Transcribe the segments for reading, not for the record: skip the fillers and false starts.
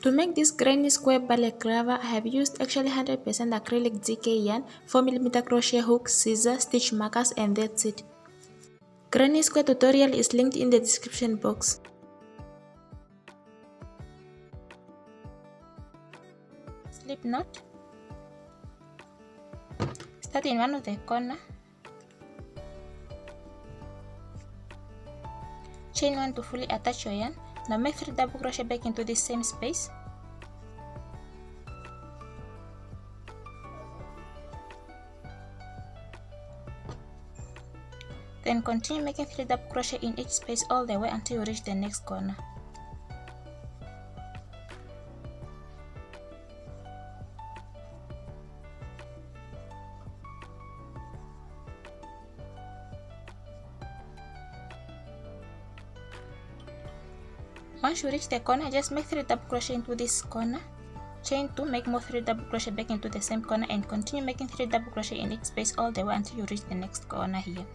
To make this granny square balaclava, I have used actually 100% acrylic DK yarn, 4mm crochet hook, scissors, stitch markers, and that's it. Granny square tutorial is linked in the description box. Slip knot. Start in one of the corner. Chain 1 to fully attach your yarn. Now make 3 double crochet back into this same space. Then continue making 3 double crochet in each space all the way until you reach the next corner. Once you reach the corner, just make 3 double crochet into this corner. Chain 2, make more 3 double crochet back into the same corner and continue making 3 double crochet in each space all the way until you reach the next corner here.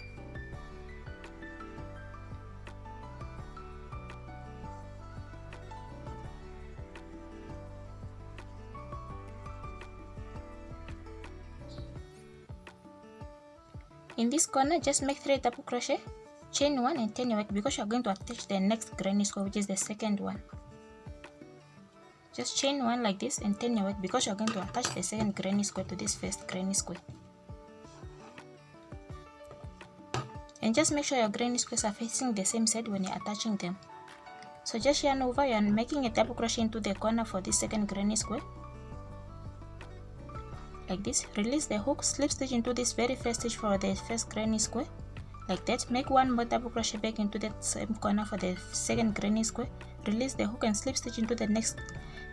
In this corner, just make 3 double crochet, chain 1 and turn your work because you are going to attach the next granny square, which is the second one. Just chain 1 like this and turn your work because you are going to attach the second granny square to this first granny square. And just make sure your granny squares are facing the same side when you're attaching them. So just yarn over, you're making a double crochet into the corner for this second granny square. Like this, release the hook, slip stitch into this very first stitch for the first granny square. Like that, make 1 more double crochet back into that same corner for the second granny square. Release the hook and slip stitch into the next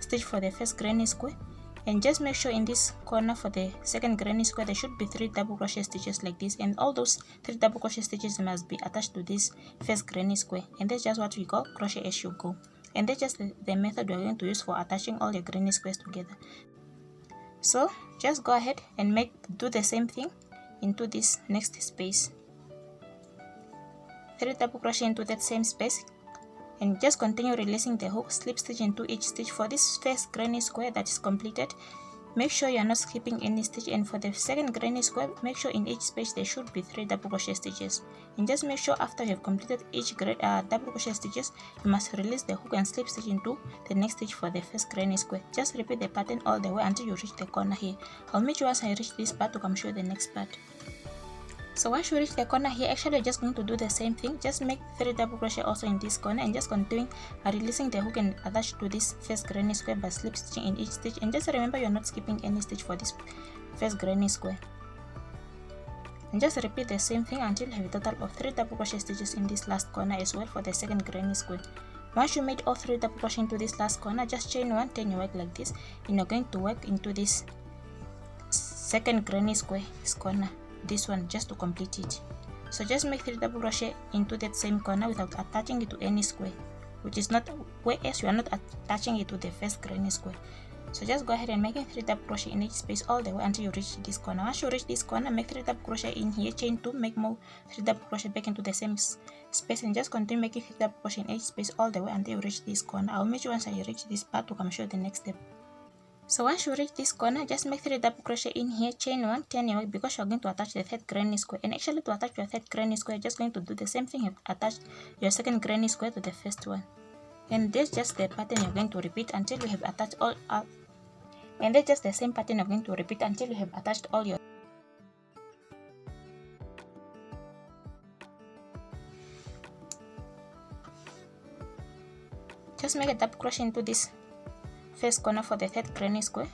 stitch for the first granny square. And just make sure in this corner for the second granny square there should be 3 double crochet stitches like this, and all those 3 double crochet stitches must be attached to this first granny square. And that's just what we call crochet as you go. And that's just the method we're going to use for attaching all your granny squares together. So just go ahead and do the same thing into this next space. 3 double crochet into that same space and just continue releasing the hook, slip stitch into each stitch for this first granny square that is completed. Make sure you are not skipping any stitch, and for the second granny square make sure in each space there should be 3 double crochet stitches. And just make sure after you have completed each double crochet stitches, you must release the hook and slip stitch into the next stitch for the first granny square. Just repeat the pattern all the way until you reach the corner here. I'll meet you once I reach this part to come show you the next part. So once you reach the corner here, actually you're just going to do the same thing. Just make 3 double crochet also in this corner and just continue releasing the hook and attach to this first granny square by slip stitching in each stitch. And just remember you're not skipping any stitch for this first granny square. And just repeat the same thing until you have a total of 3 double crochet stitches in this last corner as well for the second granny square. Once you made all 3 double crochet into this last corner, just chain 1, turn your work like this, and you're going to work into this second granny square corner, this one, just to complete it. So just make 3 double crochet into that same corner without attaching it to any square, which is not, whereas you are not attaching it to the first granny square. So just go ahead and make 3 double crochet in each space all the way until you reach this corner. Once you reach this corner, make 3 double crochet in here, chain 2, make more 3 double crochet back into the same space, and just continue making 3 double crochet in each space all the way until you reach this corner. I'll meet you once I reach this part to come show you the next step. So once you reach this corner, just make 3 double crochet in here, chain 1, turn your work because you're going to attach the third granny square. And actually to attach your third granny square, you're just going to do the same thing. You attach your second granny square to the first one. And that's just the pattern you're going to repeat until you have attached all up. And that's just the same pattern you're going to repeat until you have attached all your. Just make a double crochet into this first corner for the third granny square.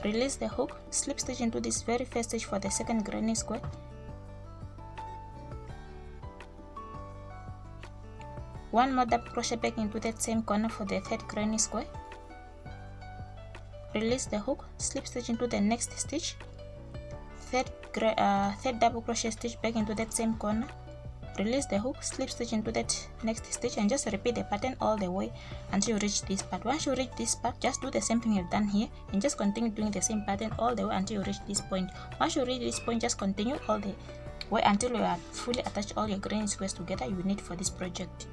Release the hook, slip stitch into this very first stitch for the second granny square. One more double crochet back into that same corner for the third granny square. Release the hook, slip stitch into the next stitch. Third double crochet stitch back into that same corner. Release the hook, slip stitch into that next stitch, and just repeat the pattern all the way until you reach this part. Once you reach this part, just do the same thing you've done here and just continue doing the same pattern all the way until you reach this point. Once you reach this point, just continue all the way until you are fully attached all your granny squares together you need for this project.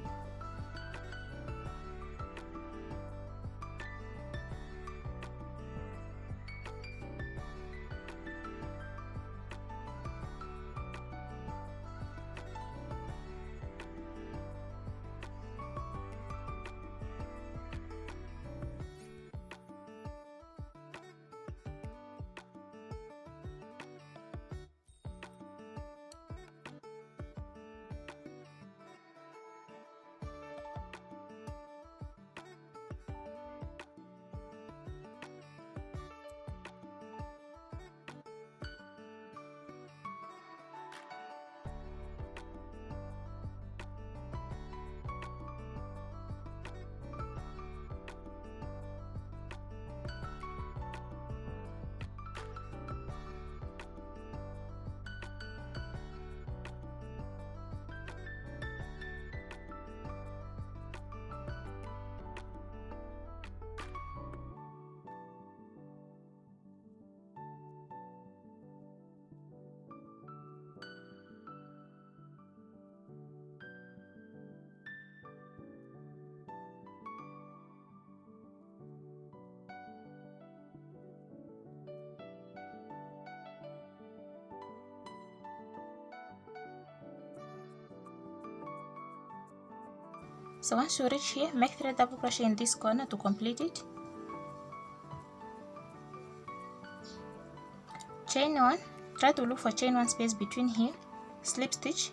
So once you reach here, make 3 double crochet in this corner to complete it. Chain 1, try to look for chain 1 space between here, slip stitch,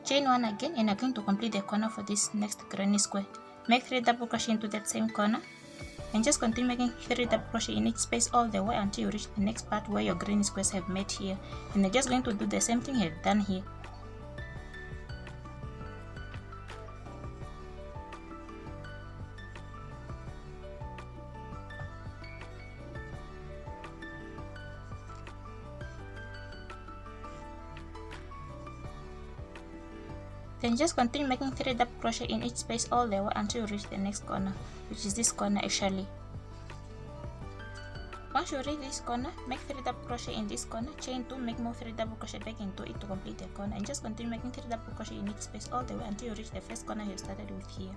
chain 1 again, and you're going to complete the corner for this next granny square. Make 3 double crochet into that same corner and just continue making 3 double crochet in each space all the way until you reach the next part where your granny squares have met here. And you're just going to do the same thing you've done here. Then just continue making 3 double crochet in each space all the way until you reach the next corner, which is this corner actually. Once you reach this corner, make 3 double crochet in this corner, chain 2, make more 3 double crochet back into it to complete the corner, and just continue making 3 double crochet in each space all the way until you reach the first corner you started with here.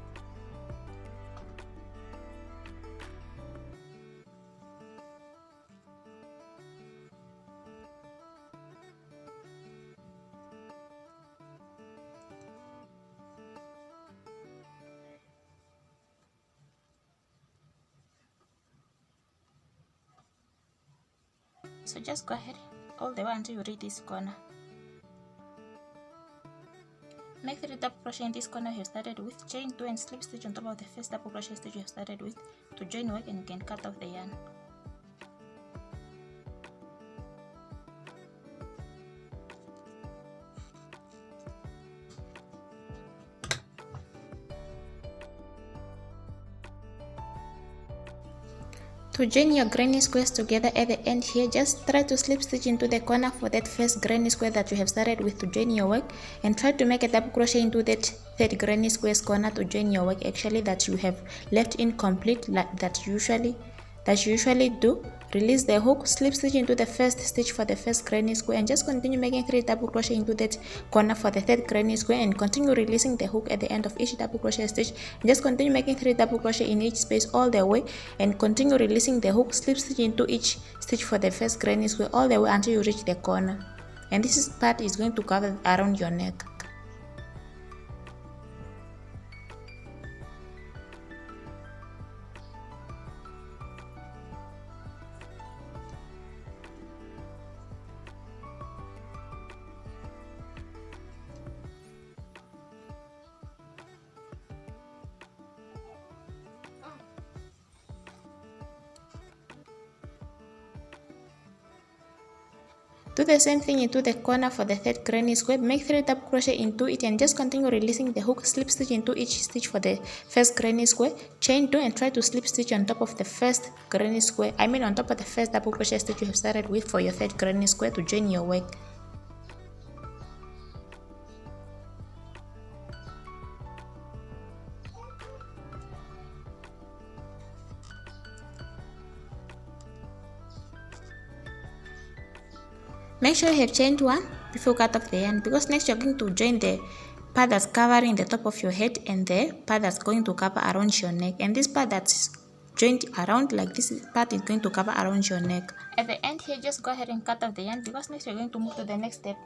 So just go ahead all the way until you reach this corner. Make 3 double crochet in this corner you started with, chain 2 and slip stitch on top of the first double crochet stitch you started with to join work, and you can cut off the yarn. To join your granny squares together at the end here, just try to slip stitch into the corner for that first granny square that you have started with to join your work, and try to make a double crochet into that third granny squares corner to join your work actually that you have left incomplete, like that you usually do. Release the hook, slip stitch into the first stitch for the first granny square, and just continue making 3 double crochet into that corner for the third granny square, and continue releasing the hook at the end of each double crochet stitch, and just continue making 3 double crochet in each space all the way, and continue releasing the hook, slip stitch into each stitch for the first granny square all the way until you reach the corner. And this part is going to cover around your neck. Do the same thing into the corner for the third granny square. Make 3 double crochet into it and just continue releasing the hook, slip stitch into each stitch for the first granny square, chain 2 and try to slip stitch on top of the first granny square, on top of the first double crochet stitch you have started with for your third granny square to join your work. Make sure you have chained 1 before you cut off the yarn, because next you're going to join the part that's covering the top of your head and the part that's going to cover around your neck, and this part that's joined around like this part is going to cover around your neck. At the end here, just go ahead and cut off the yarn, because next you're going to move to the next step.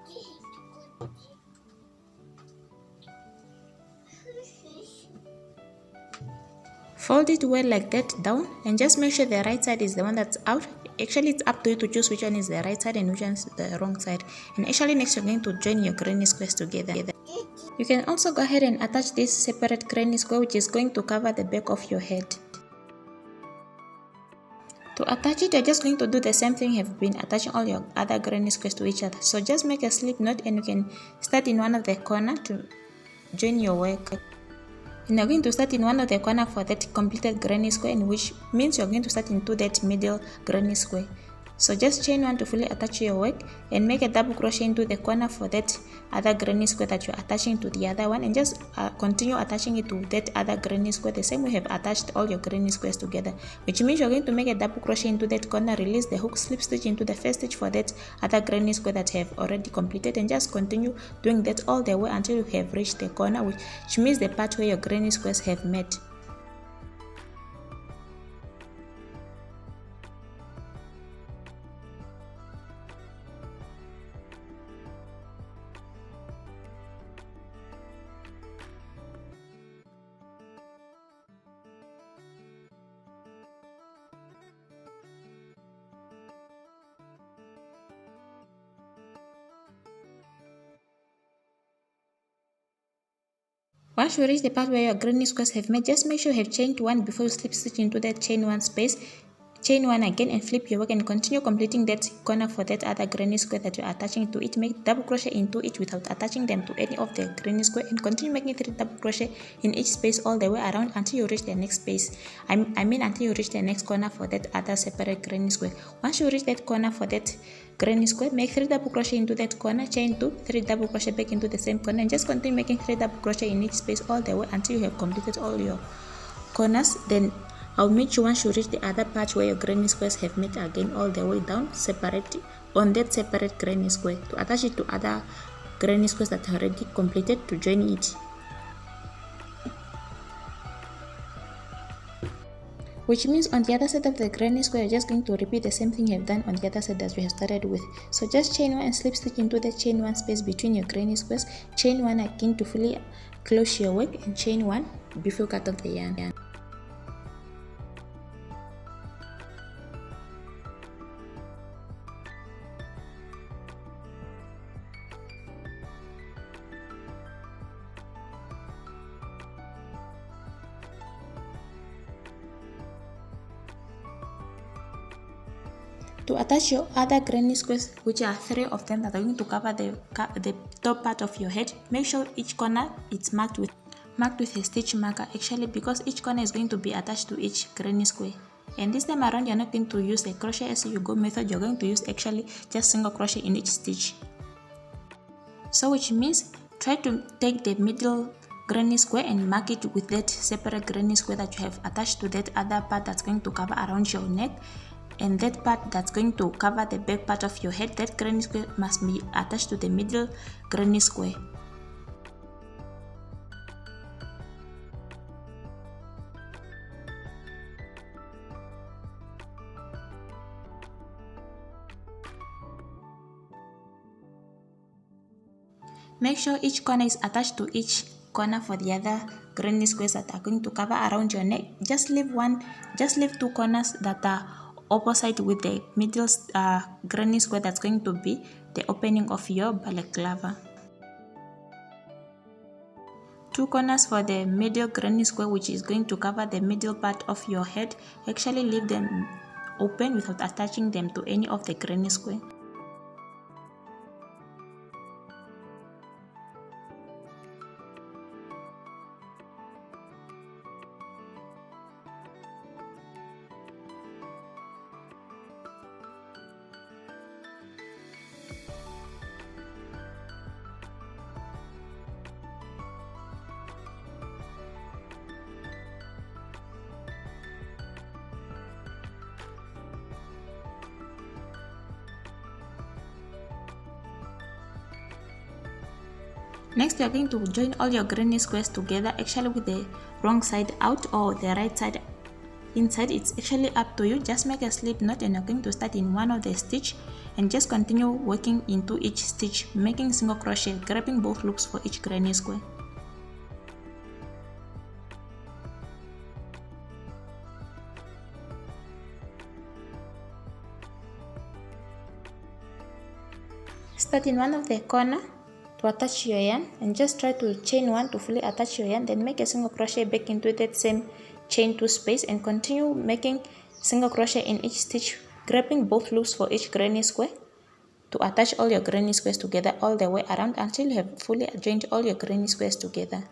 Fold it well like that down, and just make sure the right side is the one that's out. Actually, it's up to you to choose which one is the right side and which one is the wrong side. And actually next you're going to join your granny squares together. You can also go ahead and attach this separate granny square, which is going to cover the back of your head. To attach it, you're just going to do the same thing you've been attaching all your other granny squares to each other. So just make a slip knot, and you can start in one of the corner to join your work. And you're going to start in one of the corner for that completed granny square, which means you're going to start into that middle granny square. So just chain 1 to fully attach your work, and make a double crochet into the corner for that other granny square that you're attaching to the other one, and just continue attaching it to that other granny square the same way you have attached all your granny squares together, which means you're going to make a double crochet into that corner, release the hook, slip stitch into the first stitch for that other granny square that you have already completed, and just continue doing that all the way until you have reached the corner, which means the part where your granny squares have met. Once you reach the part where your granny squares have made, just make sure you have chained one before you slip stitch into that chain one space. Chain one again and flip your work and continue completing that corner for that other granny square that you are attaching to it. Make double crochet into each without attaching them to any of the granny square, and continue making 3 double crochet in each space all the way around until you reach the next space. I mean until you reach the next corner for that other separate granny square. Once you reach that corner for that granny square, make 3 double crochet into that corner, chain 2, 3 double crochet back into the same corner, and just continue making 3 double crochet in each space all the way until you have completed all your corners. Then I'll meet you once you reach the other part where your granny squares have met again all the way down, separate on that separate granny square to attach it to other granny squares that are already completed to join it. Which means on the other side of the granny square, you're just going to repeat the same thing you have done on the other side that you have started with. So just chain 1 and slip stitch into the chain 1 space between your granny squares, chain 1 again to fully close your work, and chain 1 before you cut off the yarn. To attach your other granny squares, which are 3 of them that are going to cover the top part of your head, make sure each corner is marked with a stitch marker, actually, because each corner is going to be attached to each granny square. And this time around, you're not going to use the crochet as you go method, you're going to use actually just single crochet in each stitch. So which means try to take the middle granny square and mark it with that separate granny square that you have attached to that other part that's going to cover around your neck. And that part that's going to cover the back part of your head, that granny square must be attached to the middle granny square. Make sure each corner is attached to each corner for the other granny squares that are going to cover around your neck. Just leave 2 corners that are opposite with the middle granny square that's going to be the opening of your balaclava. 2 corners for the middle granny square, which is going to cover the middle part of your head. Actually leave them open without attaching them to any of the granny square. Next, you are going to join all your granny squares together, actually with the wrong side out or the right side inside. It's actually up to you. Just make a slip knot and you're going to start in one of the stitch and just continue working into each stitch, making single crochet, grabbing both loops for each granny square. Start in one of the corner to attach your yarn and just try to chain 1 to fully attach your yarn, then make a single crochet back into that same chain 2 space and continue making single crochet in each stitch, grabbing both loops for each granny square to attach all your granny squares together all the way around until you have fully joined all your granny squares together.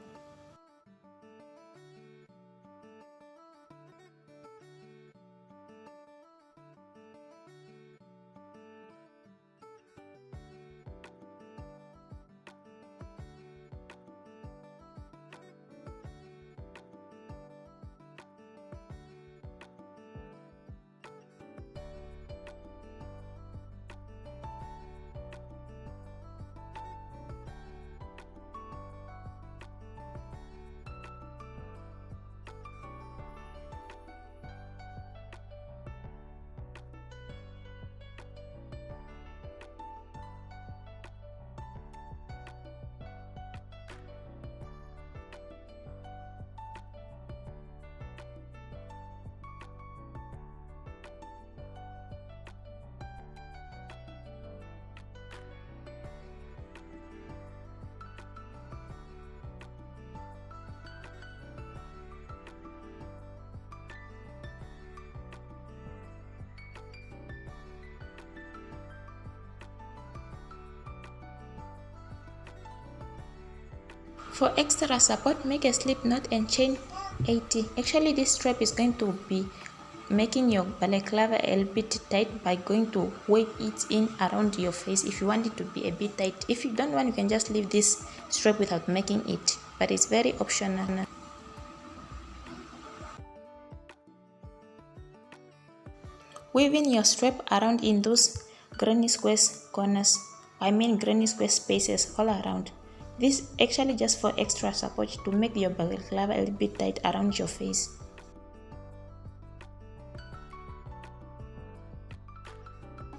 For extra support, make a slip knot and chain 80. Actually, this strap is going to be making your balaclava a little bit tight by going to weave it in around your face if you want it to be a bit tight. If you don't want, you can just leave this strap without making it, but it's very optional. Weave in your strap around in those granny square corners, granny square spaces all around. This actually just for extra support to make your balaclava a little bit tight around your face.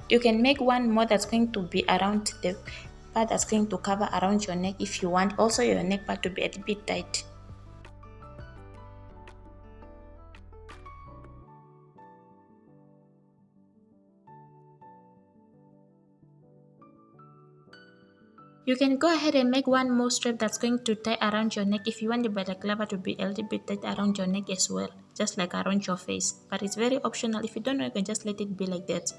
You can make one more that's going to be around the part that's going to cover around your neck if you want also your neck part to be a little bit tight. You can go ahead and make one more strap that's going to tie around your neck if you want the balaclava to be a little bit tight around your neck as well, just like around your face. But it's very optional. If you don't know, you can just let it be like that.